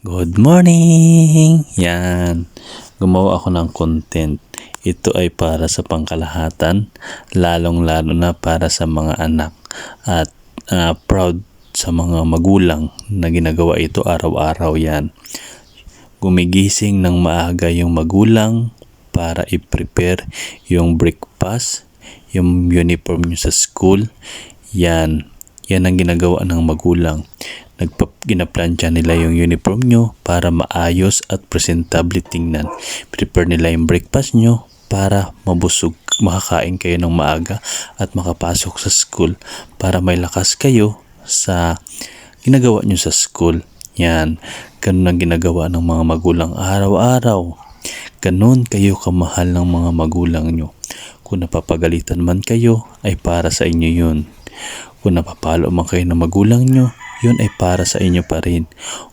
Good morning! Yan. Gumawa ako ng content. Ito ay para sa pangkalahatan, lalong-lalo na para sa mga anak at proud sa mga magulang na ginagawa ito araw-araw yan. Gumigising ng maaga yung magulang para i-prepare yung breakfast, yung uniform nyo sa school. Yan ang ginagawa ng magulang. Ginaplansya nila yung uniform nyo para maayos at presentable tingnan. Prepare nila yung breakfast nyo para mabusog, makakain kayo ng maaga at makapasok sa school para may lakas kayo sa ginagawa nyo sa school. Yan, ganun ang ginagawa ng mga magulang araw-araw. Ganun kayo kamahal ng mga magulang nyo. Kung napapagalitan man kayo, ay para sa inyo yun. Kung napapalo man kayo ng magulang nyo, yun ay para sa inyo pa rin.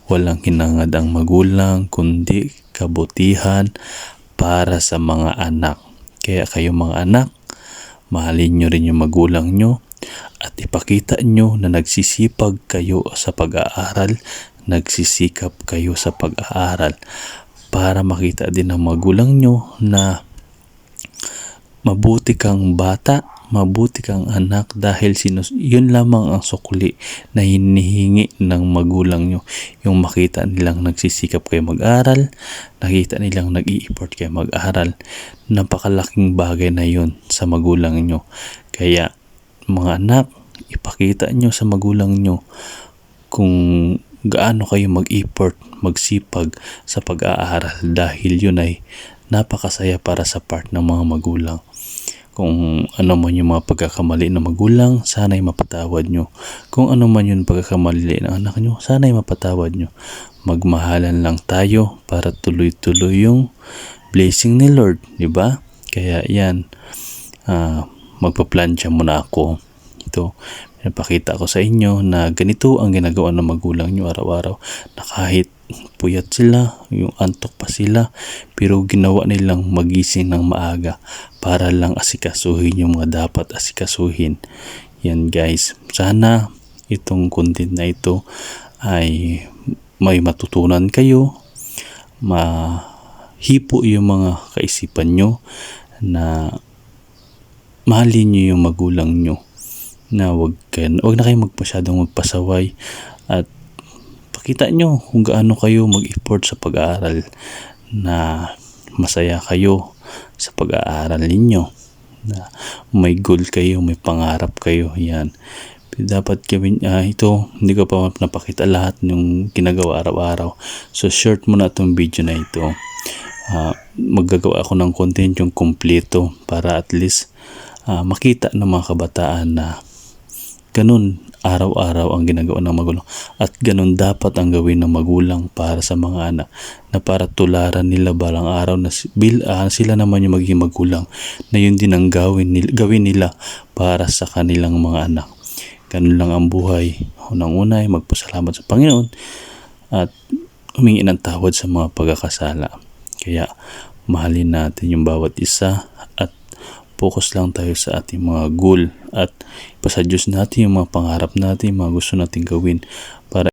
Walang hinangad ang magulang, kundi kabutihan para sa mga anak. Kaya kayo mga anak, mahalin nyo rin yung magulang nyo at ipakita nyo na nagsisipag kayo sa pag-aaral, nagsisikap kayo sa pag-aaral para makita din ng magulang nyo na mabuti kang bata, mabuti kang anak dahil yun lamang ang sukli na hinihingi ng magulang nyo. Yung makita nilang nagsisikap kayo mag-aral, nakita nilang nag-i-effort kayo mag-aral. Napakalaking bagay na yun sa magulang nyo. Kaya mga anak, ipakita nyo sa magulang nyo kung gaano kayo mag-effort, magsipag sa pag-aaral dahil yun ay napakasaya para sa part ng mga magulang. Kung ano man yung mga pagkakamali ng magulang, sana'y mapatawad nyo. Kung ano man yung pagkakamali ng anak nyo, sana'y mapatawad nyo. Magmahalan lang tayo para tuloy-tuloy yung blessing ni Lord, di ba? Kaya yan, magpaplansya muna ako. Ito, pinapakita ko sa inyo na ganito ang ginagawa ng magulang nyo araw-araw, na kahit puyat sila, yung antok pa sila, pero ginawa nilang magising ng maaga para lang asikasuhin yung mga dapat asikasuhin. Yan guys, sana itong content na ito ay may matutunan kayo, mahipo yung mga kaisipan nyo na mahalin nyo yung magulang nyo, na wag na kayo masyadong magpasaway at pakita nyo kung gaano kayo mag-effort sa pag-aaral, na masaya kayo sa pag-aaral ninyo, na may goal kayo, may pangarap kayo. Yan, dapat gawin ito. Hindi ko pa napakita lahat ng ginagawa araw-araw, so short muna itong video na ito. Maggagawa ako ng content yung kompleto para at least makita ng mga kabataan na ganun araw-araw ang ginagawa ng magulang at ganun dapat ang gawin ng magulang para sa mga anak, na para tularan nila balang araw na sila naman yung magiging magulang, na yun din ang gawin nila para sa kanilang mga anak. Ganun lang ang buhay. Unang-una ay magpasalamat sa Panginoon at humingi ng tawad sa mga pagkakasala. Kaya mahalin natin yung bawat isa at focus lang tayo sa ating mga goal at ipasa Diyos natin yung mga pangarap natin, mga gusto natin gawin para